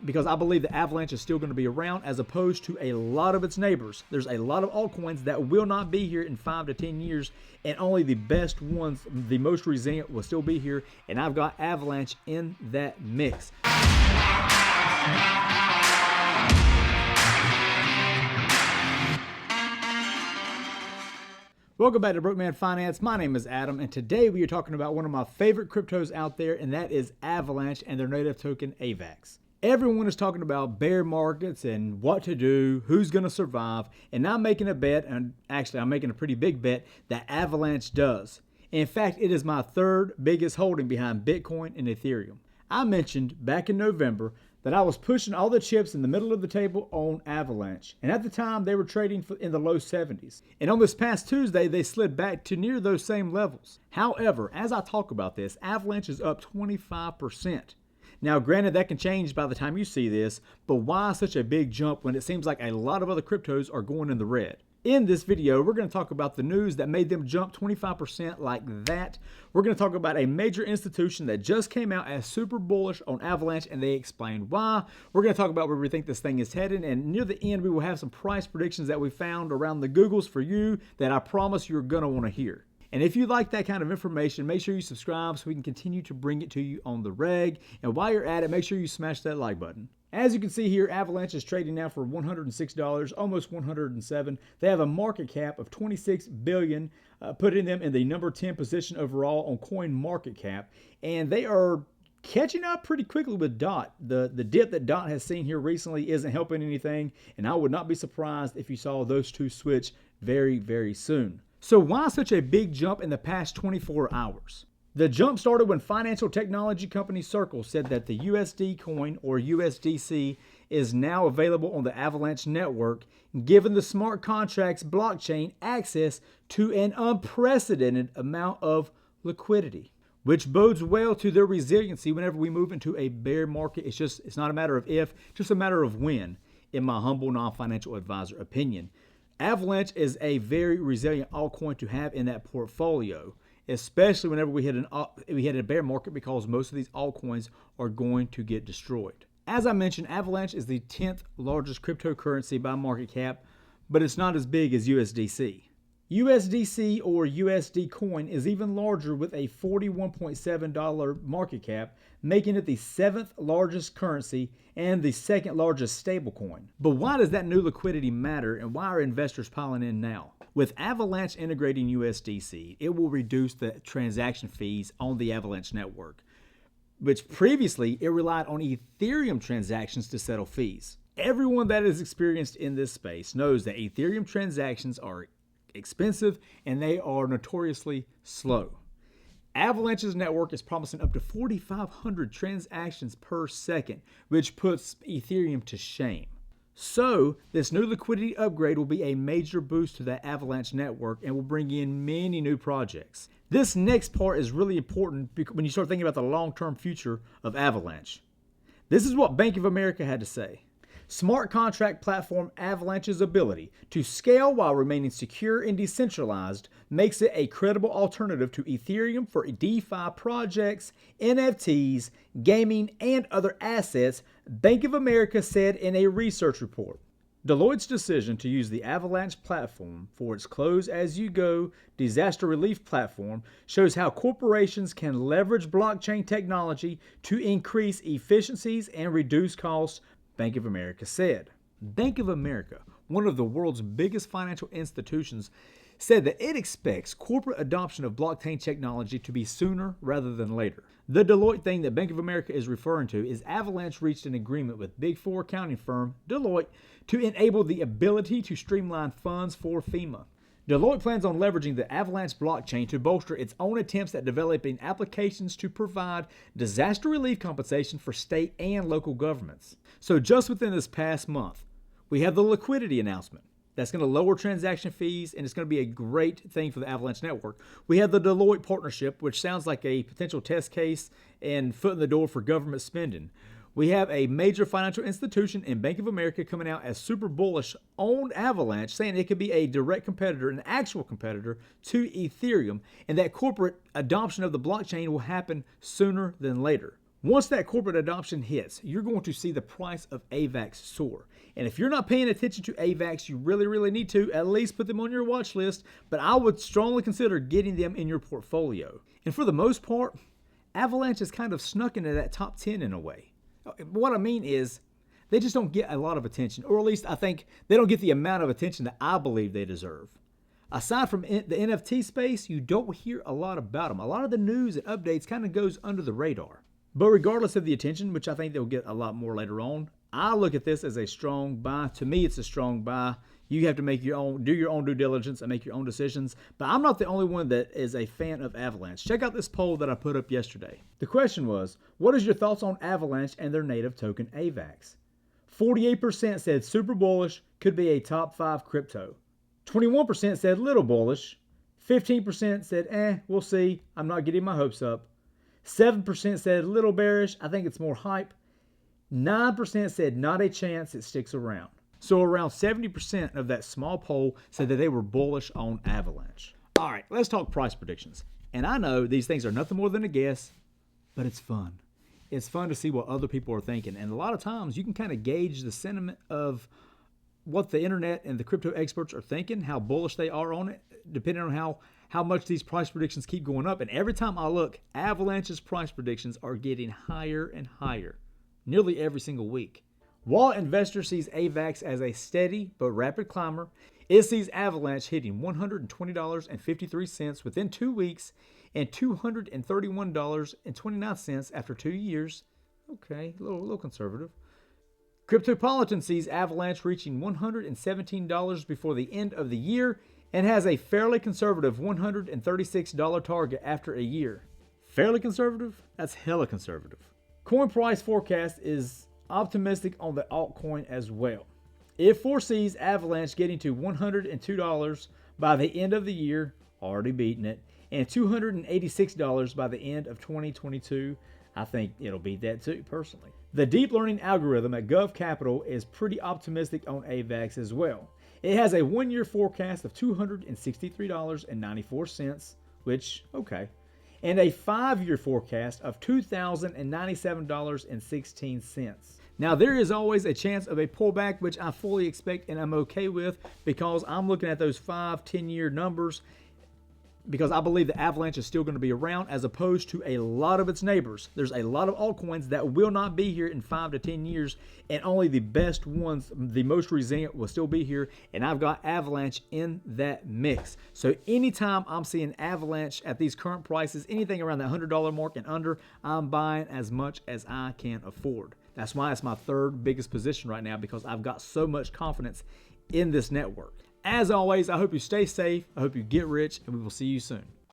because I believe that Avalanche is still going to be around as opposed to a lot of its neighbors. There's a lot of altcoins that will not be here in 5 to 10 years, and only the best ones, the most resilient, will still be here, and I've got Avalanche in that mix. Welcome back to Broke Man Finance. My name is Adam, and today we are talking about one of my favorite cryptos out there, and that is Avalanche and their native token AVAX. Everyone is talking about bear markets and what to do, who's going to survive, and I'm making a bet, and actually I'm making a pretty big bet, that Avalanche does. In fact, it is my third biggest holding behind Bitcoin and Ethereum. I mentioned back in November that I was pushing all the chips in the middle of the table on Avalanche. And at the time, they were trading in the low 70s. And on this past Tuesday, they slid back to near those same levels. However, as I talk about this, Avalanche is up 25%. Now, granted, that can change by the time you see this, but why such a big jump when it seems like a lot of other cryptos are going in the red? In this video, we're going to talk about the news that made them jump 25% like that. We're going to talk about a major institution that just came out as super bullish on Avalanche, and they explained why. We're going to talk about where we think this thing is headed, and near the end, we will have some price predictions that we found around the Googles for you that I promise you're going to want to hear. And if you like that kind of information, make sure you subscribe so we can continue to bring it to you on the reg. And while you're at it, make sure you smash that like button. As you can see here, Avalanche is trading now for $106, almost $107. They have a market cap of $26 billion, putting them in the number 10 position overall on coin market cap. And they are catching up pretty quickly with DOT. The dip that DOT has seen here recently isn't helping anything, and I would not be surprised if you saw those two switch very, very soon. So why such a big jump in the past 24 hours? The jump started when financial technology company Circle said that the USD Coin, or USDC, is now available on the Avalanche network, giving the smart contracts blockchain access to an unprecedented amount of liquidity, which bodes well to their resiliency whenever we move into a bear market. It's not a matter of if, just a matter of when, in my humble non-financial advisor opinion. Avalanche is a very resilient altcoin to have in that portfolio, especially whenever we hit a bear market, because most of these altcoins are going to get destroyed. As I mentioned, Avalanche is the 10th largest cryptocurrency by market cap, but it's not as big as USDC. USDC, or USD Coin, is even larger with a $41.7 market cap, making it the 7th largest currency and the 2nd largest stablecoin. But why does that new liquidity matter, and why are investors piling in now? With Avalanche integrating USDC, it will reduce the transaction fees on the Avalanche network, which previously it relied on Ethereum transactions to settle fees. Everyone that is experienced in this space knows that Ethereum transactions are expensive and they are notoriously slow. Avalanche's network is promising up to 4,500 transactions per second, which puts Ethereum to shame. So this new liquidity upgrade will be a major boost to that Avalanche network and will bring in many new projects. This next part is really important when you start thinking about the long-term future of Avalanche. This is what Bank of America had to say. Smart contract platform Avalanche's ability to scale while remaining secure and decentralized makes it a credible alternative to Ethereum for DeFi projects, NFTs, gaming, and other assets, Bank of America said in a research report. Deloitte's decision to use the Avalanche platform for its close-as-you-go disaster relief platform shows how corporations can leverage blockchain technology to increase efficiencies and reduce costs, Bank of America said. Bank of America, one of the world's biggest financial institutions, said that it expects corporate adoption of blockchain technology to be sooner rather than later. The Deloitte thing that Bank of America is referring to is Avalanche reached an agreement with Big Four accounting firm Deloitte to enable the ability to streamline funds for FEMA. Deloitte plans on leveraging the Avalanche blockchain to bolster its own attempts at developing applications to provide disaster relief compensation for state and local governments. So just within this past month, we have the liquidity announcement. That's going to lower transaction fees, and it's going to be a great thing for the Avalanche network. We have the Deloitte partnership, which sounds like a potential test case and foot in the door for government spending. We have a major financial institution in Bank of America coming out as super bullish on Avalanche, saying it could be a direct competitor, an actual competitor to Ethereum, and that corporate adoption of the blockchain will happen sooner than later. Once that corporate adoption hits, you're going to see the price of AVAX soar. And if you're not paying attention to AVAX, you really need to at least put them on your watch list, but I would strongly consider getting them in your portfolio. And for the most part, Avalanche has kind of snuck into that top 10 in a way. What I mean is, they just don't get a lot of attention, or at least I think they don't get the amount of attention that I believe they deserve. Aside from the NFT space, you don't hear a lot about them. A lot of the news and updates kind of goes under the radar. But regardless of the attention, which I think they'll get a lot more later on, I look at this as a strong buy. To me, it's a strong buy. You have to make your own, do your own due diligence and make your own decisions. But I'm not the only one that is a fan of Avalanche. Check out this poll that I put up yesterday. The question was, what is your thoughts on Avalanche and their native token AVAX? 48% said super bullish, could be a top 5 crypto. 21% said little bullish. 15% said, we'll see. I'm not getting my hopes up. 7% said little bearish. I think it's more hype. 9% said not a chance it sticks around. So around 70% of that small poll said that they were bullish on Avalanche. All right, let's talk price predictions. And I know these things are nothing more than a guess, but it's fun. It's fun to see what other people are thinking. And a lot of times you can kind of gauge the sentiment of what the internet and the crypto experts are thinking, how bullish they are on it, depending on how much these price predictions keep going up. And every time I look, Avalanche's price predictions are getting higher and higher, nearly every single week. While investor sees AVAX as a steady but rapid climber, it sees Avalanche hitting $120.53 within 2 weeks and $231.29 after 2 years. Okay, a little conservative. Cryptopolitan sees Avalanche reaching $117 before the end of the year and has a fairly conservative $136 target after a year. Fairly conservative? That's hella conservative. Coin price forecast is optimistic on the altcoin as well. It foresees Avalanche getting to $102 by the end of the year, already beating it, and $286 by the end of 2022. I think it'll beat that too, personally. The deep learning algorithm at Gov Capital is pretty optimistic on AVAX as well. It has a 1 year forecast of $263.94, which, okay, and a 5 year forecast of $2,097.16. Now, there is always a chance of a pullback, which I fully expect and I'm okay with because I'm looking at those 5-10 year numbers because I believe the Avalanche is still going to be around as opposed to a lot of its neighbors. There's a lot of altcoins that will not be here in 5 to 10 years, and only the best ones, the most resilient, will still be here, and I've got Avalanche in that mix. So anytime I'm seeing Avalanche at these current prices, anything around that $100 mark and under, I'm buying as much as I can afford. That's why it's my third biggest position right now because I've got so much confidence in this network. As always, I hope you stay safe, I hope you get rich, and we will see you soon.